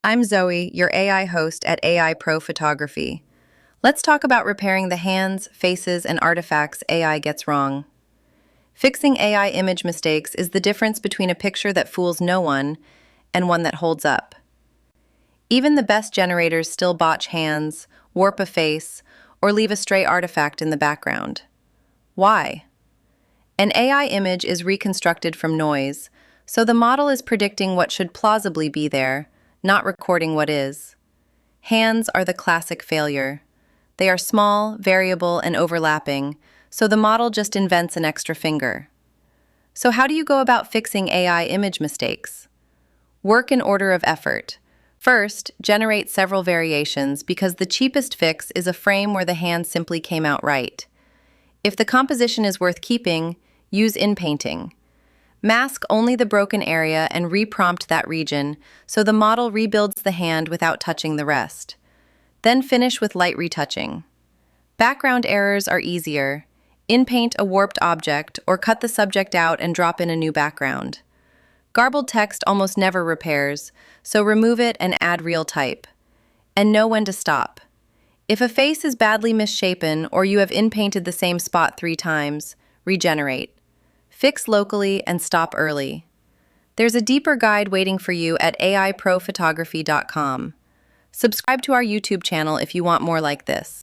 I'm Zoe, your AI host at AI Pro Photography. Let's talk about repairing the hands, faces, and artifacts AI gets wrong. Fixing AI image mistakes is the difference between a picture that fools no one and one that holds up. Even the best generators still botch hands, warp a face, or leave a stray artifact in the background. Why? An AI image is reconstructed from noise, so the model is predicting what should plausibly be there, not recording what is. Hands are the classic failure. They are small, variable, and overlapping, so the model just invents an extra finger. So how do you go about fixing AI image mistakes? Work in order of effort. First, generate several variations because the cheapest fix is a frame where the hand simply came out right. If the composition is worth keeping, use inpainting. Mask only the broken area and reprompt that region so the model rebuilds the hand without touching the rest. Then finish with light retouching. Background errors are easier. Inpaint a warped object or cut the subject out and drop in a new background. Garbled text almost never repairs, so remove it and add real type. And know when to stop. If a face is badly misshapen or you have inpainted the same spot 3 times, regenerate. Fix locally and stop early. There's a deeper guide waiting for you at aiprophotography.com. Subscribe to our YouTube channel if you want more like this.